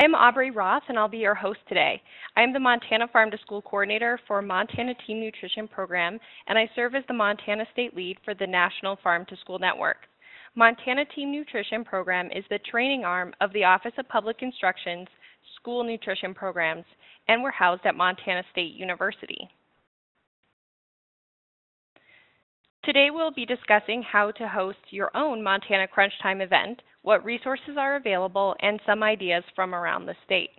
I am Aubree Roth, and I'll be your host today. I am the Montana Farm to School Coordinator for Montana Team Nutrition Program, and I serve as the Montana State Lead for the National Farm to School Network. Montana Team Nutrition Program is the training arm of the Office of Public Instruction's School Nutrition Programs, and we're housed at Montana State University. Today we'll be discussing how to host your own Montana Crunch Time event, what resources are available, and some ideas from around the state.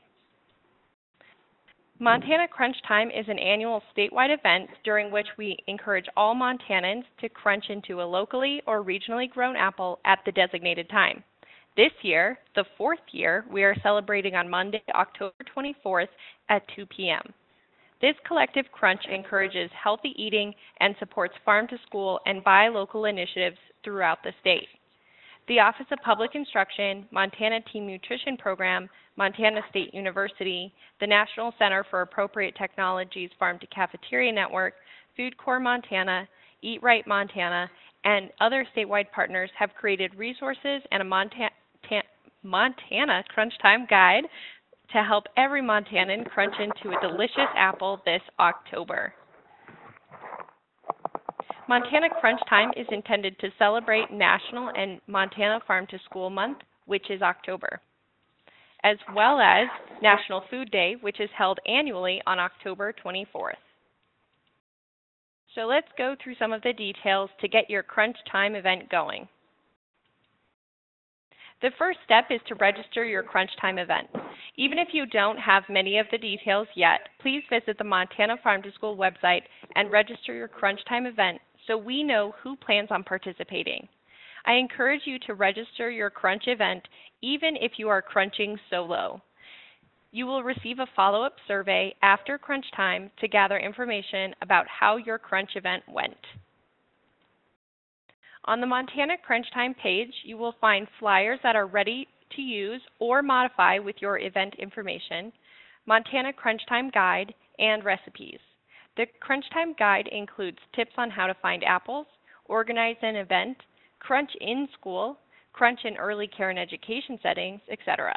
Montana Crunch Time is an annual statewide event during which we encourage all Montanans to crunch into a locally or regionally grown apple at the designated time. This year, the fourth year, we are celebrating on Monday, October 24th at 2 p.m. This collective crunch encourages healthy eating and supports farm-to-school and buy local initiatives throughout the state. The Office of Public Instruction, Montana Team Nutrition Program, Montana State University, the National Center for Appropriate Technologies Farm-to-Cafeteria Network, Food Corps Montana, Eat Right Montana, and other statewide partners have created resources and a Montana Crunch Time Guide to help every Montanan crunch into a delicious apple this October. Montana Crunch Time is intended to celebrate National and Montana Farm to School Month, which is October, as well as National Food Day, which is held annually on October 24th. So let's go through some of the details to get your Crunch Time event going. The first step is to register your Crunch Time event. Even if you don't have many of the details yet, please visit the Montana Farm to School website and register your Crunch Time event so we know who plans on participating. I encourage you to register your Crunch event even if you are crunching solo. You will receive a follow-up survey after Crunch Time to gather information about how your Crunch event went. On the Montana Crunch Time page, you will find flyers that are ready to use or modify with your event information, Montana Crunch Time Guide, and recipes. The Crunch Time Guide includes tips on how to find apples, organize an event, crunch in school, crunch in early care and education settings, etc.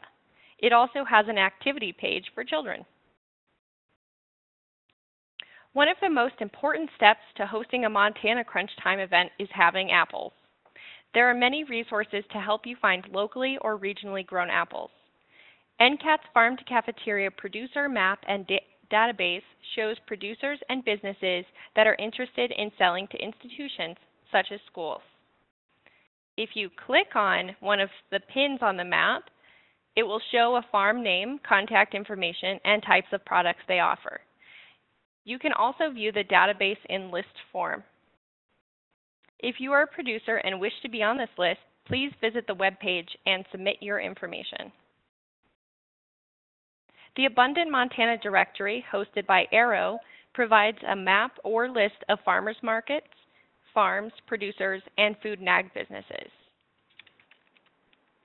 It also has an activity page for children. One of the most important steps to hosting a Montana Crunch Time event is having apples. There are many resources to help you find locally or regionally grown apples. NCAT's Farm to Cafeteria Producer Map and Database shows producers and businesses that are interested in selling to institutions such as schools. If you click on one of the pins on the map, it will show a farm name, contact information, and types of products they offer. You can also view the database in list form. If you are a producer and wish to be on this list, please visit the web page and submit your information. The Abundant Montana directory, hosted by Arrow, provides a map or list of farmers markets, farms, producers, and food and ag businesses.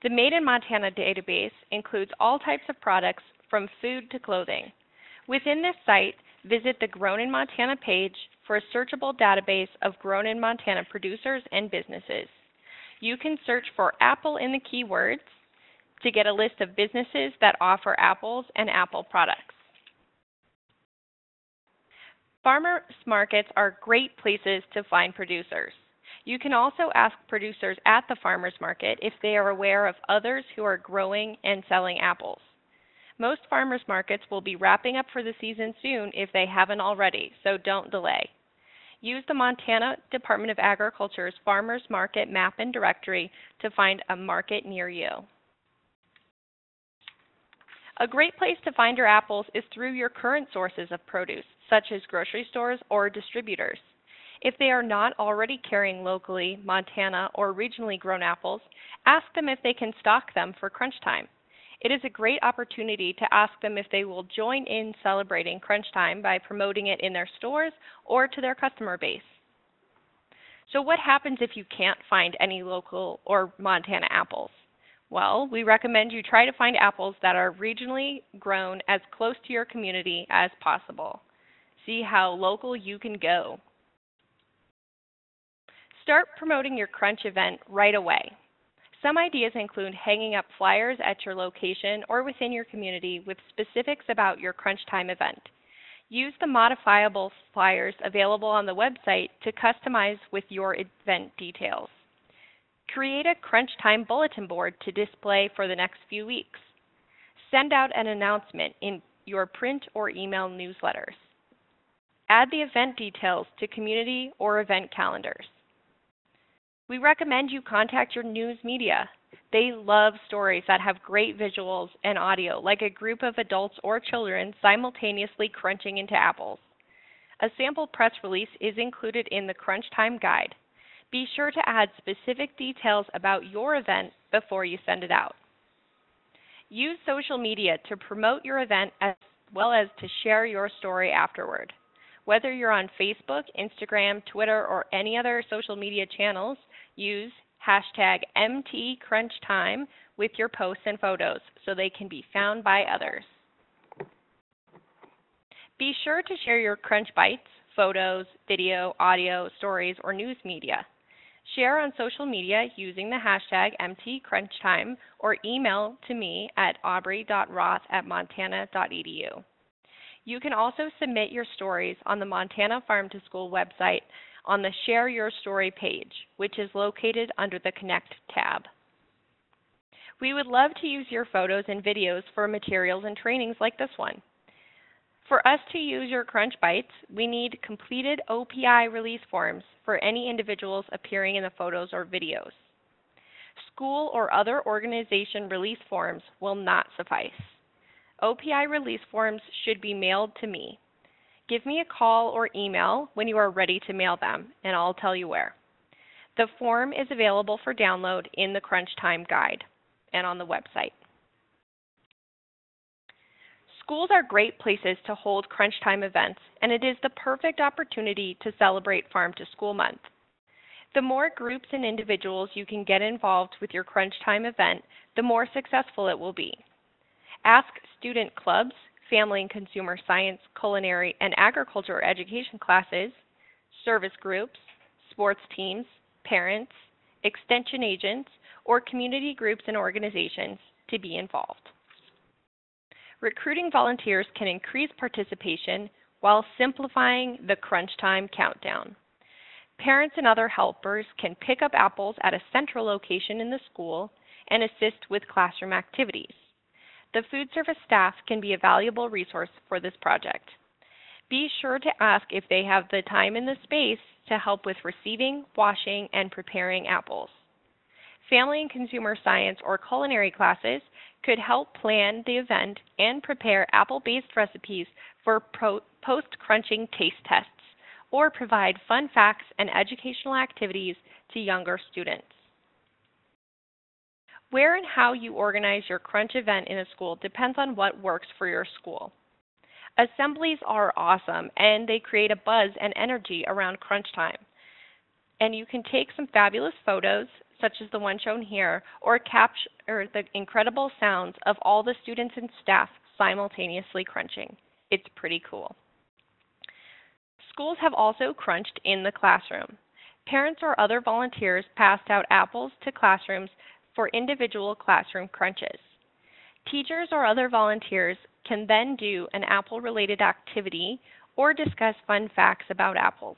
The Made in Montana database includes all types of products from food to clothing. Within this site, visit the Grown in Montana page for a searchable database of Grown in Montana producers and businesses. You can search for apple in the keywords to get a list of businesses that offer apples and apple products. Farmers markets are great places to find producers. You can also ask producers at the farmers market if they are aware of others who are growing and selling apples. Most farmers markets will be wrapping up for the season soon if they haven't already, so don't delay. Use the Montana Department of Agriculture's Farmers Market Map and Directory to find a market near you. A great place to find your apples is through your current sources of produce, such as grocery stores or distributors. If they are not already carrying locally, Montana, or regionally grown apples, ask them if they can stock them for crunch time. It is a great opportunity to ask them if they will join in celebrating Crunch Time by promoting it in their stores or to their customer base. So what happens if you can't find any local or Montana apples? Well, we recommend you try to find apples that are regionally grown as close to your community as possible. See how local you can go. Start promoting your Crunch event right away. Some ideas include hanging up flyers at your location or within your community with specifics about your crunch time event. Use the modifiable flyers available on the website to customize with your event details. Create a crunch time bulletin board to display for the next few weeks. Send out an announcement in your print or email newsletters. Add the event details to community or event calendars. We recommend you contact your news media. They love stories that have great visuals and audio, like a group of adults or children simultaneously crunching into apples. A sample press release is included in the Crunch Time Guide. Be sure to add specific details about your event before you send it out. Use social media to promote your event as well as to share your story afterward. Whether you're on Facebook, Instagram, Twitter, or any other social media channels, use hashtag #MTCrunchTime with your posts and photos so they can be found by others. Be sure to share your Crunch Bites, photos, video, audio, stories, or news media. Share on social media using the hashtag #MTCrunchTime or email to me at aubree.roth@montana.edu. You can also submit your stories on the Montana Farm to School website on the Share Your Story page, which is located under the Connect tab. We would love to use your photos and videos for materials and trainings like this one. For us to use your Crunch Bites, we need completed OPI release forms for any individuals appearing in the photos or videos. School or other organization release forms will not suffice. OPI release forms should be mailed to me. Give me a call or email when you are ready to mail them, and I'll tell you where. The form is available for download in the Crunch Time Guide and on the website. Schools are great places to hold Crunch Time events, and it is the perfect opportunity to celebrate Farm to School Month. The more groups and individuals you can get involved with your Crunch Time event, the more successful it will be. Ask student clubs, family and consumer science, culinary, and agriculture education classes, service groups, sports teams, parents, extension agents, or community groups and organizations to be involved. Recruiting volunteers can increase participation while simplifying the crunch time countdown. Parents and other helpers can pick up apples at a central location in the school and assist with classroom activities. The food service staff can be a valuable resource for this project. Be sure to ask if they have the time and the space to help with receiving, washing, and preparing apples. Family and consumer science or culinary classes could help plan the event and prepare apple-based recipes for post-crunching taste tests, or provide fun facts and educational activities to younger students. Where and how you organize your crunch event in a school depends on what works for your school. Assemblies are awesome, and they create a buzz and energy around crunch time. And you can take some fabulous photos, such as the one shown here, or capture the incredible sounds of all the students and staff simultaneously crunching. It's pretty cool. Schools have also crunched in the classroom. Parents or other volunteers passed out apples to classrooms for individual classroom crunches. Teachers or other volunteers can then do an apple-related activity or discuss fun facts about apples.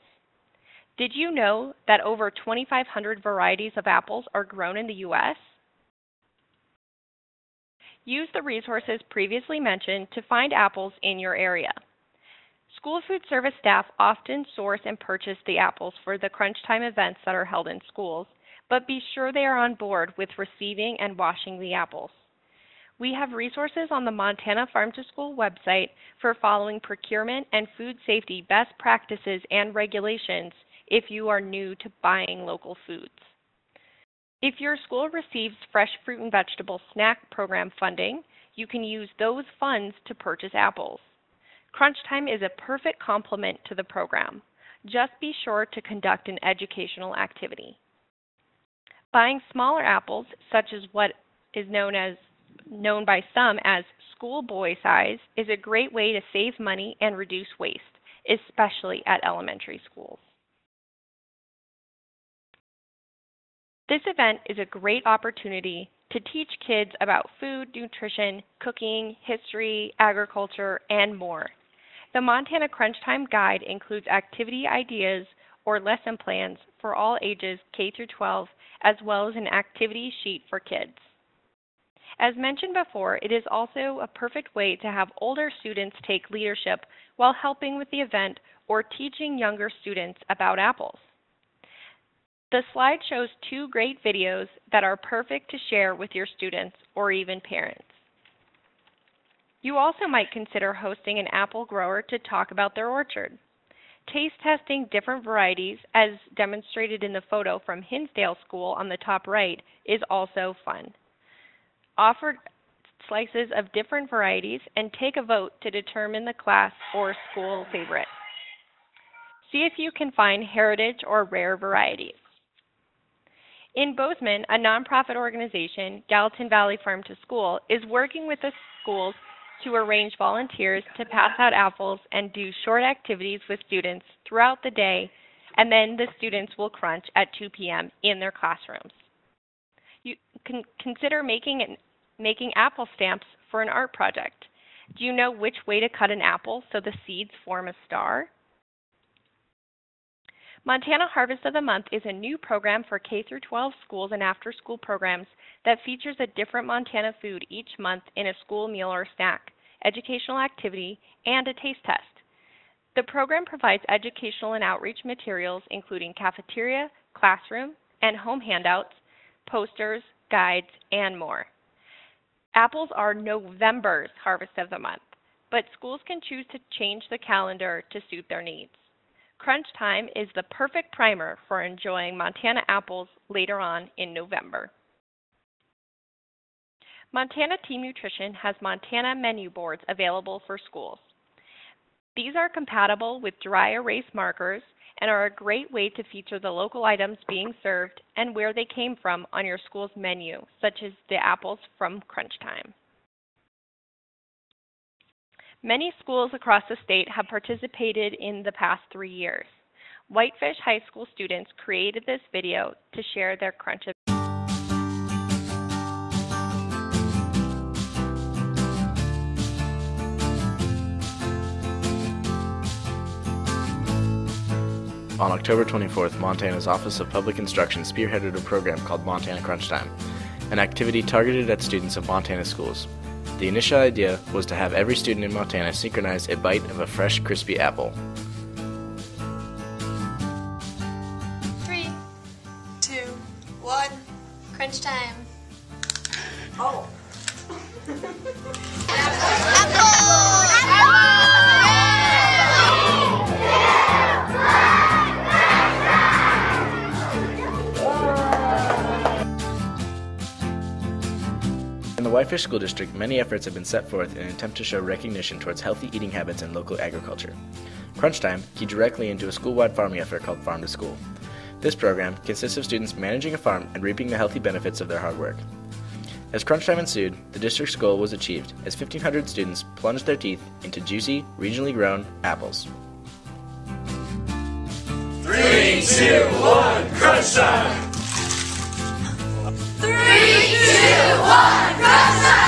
Did you know that over 2,500 varieties of apples are grown in the U.S.? Use the resources previously mentioned to find apples in your area. School food service staff often source and purchase the apples for the crunch time events that are held in schools, but be sure they are on board with receiving and washing the apples. We have resources on the Montana Farm to School website for following procurement and food safety best practices and regulations if you are new to buying local foods. If your school receives fresh fruit and vegetable snack program funding, you can use those funds to purchase apples. Crunch Time is a perfect complement to the program. Just be sure to conduct an educational activity. Buying smaller apples, such as what is known by some as schoolboy size, is a great way to save money and reduce waste, especially at elementary schools. This event is a great opportunity to teach kids about food, nutrition, cooking, history, agriculture, and more. The Montana Crunch Time Guide includes activity ideas or lesson plans for all ages K through 12, as well as an activity sheet for kids. As mentioned before, it is also a perfect way to have older students take leadership while helping with the event or teaching younger students about apples. The slide shows 2 great videos that are perfect to share with your students or even parents. You also might consider hosting an apple grower to talk about their orchard. Taste testing different varieties, as demonstrated in the photo from Hinsdale School on the top right, is also fun. Offer slices of different varieties and take a vote to determine the class or school favorite. See if you can find heritage or rare varieties. In Bozeman, a nonprofit organization, Gallatin Valley Farm to School, is working with the schools to arrange volunteers to pass out apples and do short activities with students throughout the day, and then the students will crunch at 2 p.m. in their classrooms. You can consider making apple stamps for an art project. Do you know which way to cut an apple so the seeds form a star? Montana Harvest of the Month is a new program for K through 12 schools and after-school programs that features a different Montana food each month in a school meal or snack, educational activity, and a taste test. The program provides educational and outreach materials including cafeteria, classroom, and home handouts, posters, guides, and more. Apples are November's Harvest of the Month, but schools can choose to change the calendar to suit their needs. Crunch Time is the perfect primer for enjoying Montana apples later on in November. Montana Team Nutrition has Montana menu boards available for schools. These are compatible with dry erase markers and are a great way to feature the local items being served and where they came from on your school's menu, such as the apples from Crunch Time. Many schools across the state have participated in the past 3 years. Whitefish High School students created this video to share their crunch. On October 24th, Montana's Office of Public Instruction spearheaded a program called Montana Crunch Time, an activity targeted at students of Montana schools. The initial idea was to have every student in Montana synchronize a bite of a fresh, crispy apple. 3, 2, 1, crunch time. Oh. In the Whitefish School District, many efforts have been set forth in an attempt to show recognition towards healthy eating habits and local agriculture. Crunch Time keyed directly into a school-wide farming effort called Farm to School. This program consists of students managing a farm and reaping the healthy benefits of their hard work. As Crunch Time ensued, the district's goal was achieved as 1,500 students plunged their teeth into juicy, regionally grown apples. 3, 2, 1, crunch time! 3, 2, 1, crunch time!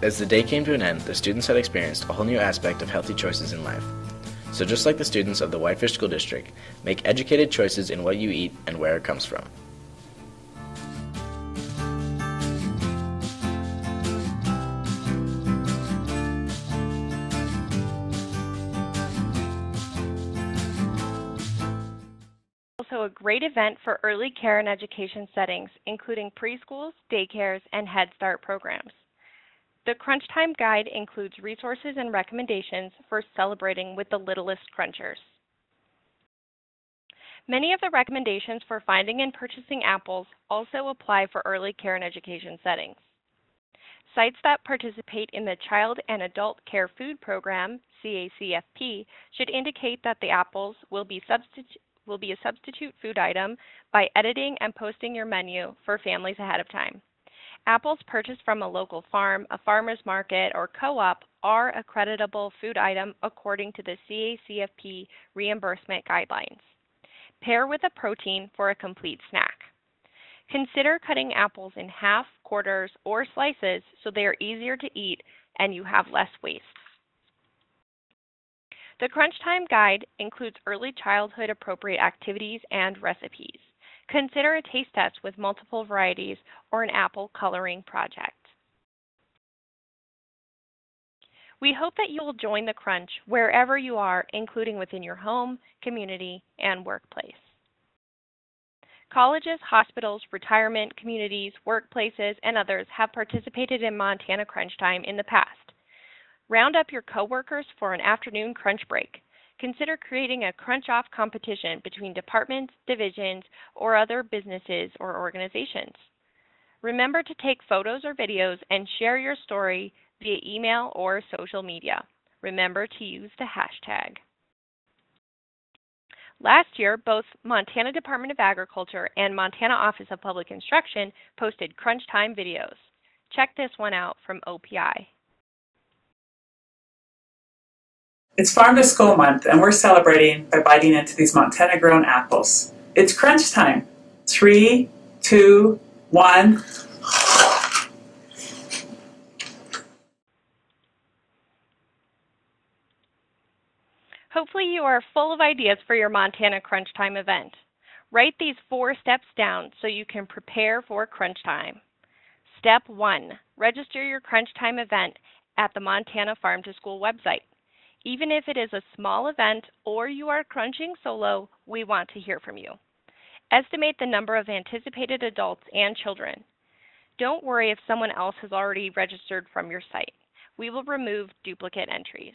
As the day came to an end, the students had experienced a whole new aspect of healthy choices in life. So just like the students of the Whitefish School District, make educated choices in what you eat and where it comes from. Also a great event for early care and education settings, including preschools, daycares, and Head Start programs. The Crunch Time Guide includes resources and recommendations for celebrating with the littlest crunchers. Many of the recommendations for finding and purchasing apples also apply for early care and education settings. Sites that participate in the Child and Adult Care Food Program, CACFP, should indicate that the apples will be a substitute food item by editing and posting your menu for families ahead of time. Apples purchased from a local farm, a farmer's market, or co-op are a creditable food item according to the CACFP reimbursement guidelines. Pair with a protein for a complete snack. Consider cutting apples in half, quarters, or slices so they are easier to eat and you have less waste. The Crunch Time Guide includes early childhood appropriate activities and recipes. Consider a taste test with multiple varieties or an apple coloring project. We hope that you will join the Crunch wherever you are, including within your home, community, and workplace. Colleges, hospitals, retirement communities, workplaces, and others have participated in Montana Crunch Time in the past. Round up your coworkers for an afternoon crunch break. Consider creating a crunch-off competition between departments, divisions, or other businesses or organizations. Remember to take photos or videos and share your story via email or social media. Remember to use the hashtag. Last year, both Montana Department of Agriculture and Montana Office of Public Instruction posted Crunch Time videos. Check this one out from OPI. It's Farm to School Month, and we're celebrating by biting into these Montana-grown apples. It's crunch time. 3, 2, 1. Hopefully you are full of ideas for your Montana Crunch Time event. Write these 4 steps down so you can prepare for Crunch Time. Step 1. Register your Crunch Time event at the Montana Farm to School website. Even if it is a small event or you are crunching solo, we want to hear from you. Estimate the number of anticipated adults and children. Don't worry if someone else has already registered from your site. We will remove duplicate entries.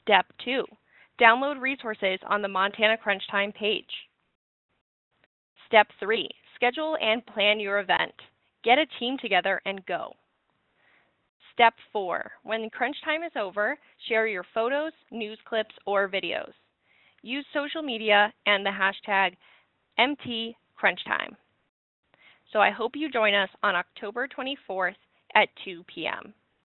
Step 2. Download resources on the Montana Crunch Time page. Step 3. Schedule and plan your event. Get a team together and go. Step 4. When Crunch Time is over, share your photos, news clips, or videos. Use social media and the hashtag MTCrunchtime. So I hope you join us on October 24th at 2 p.m.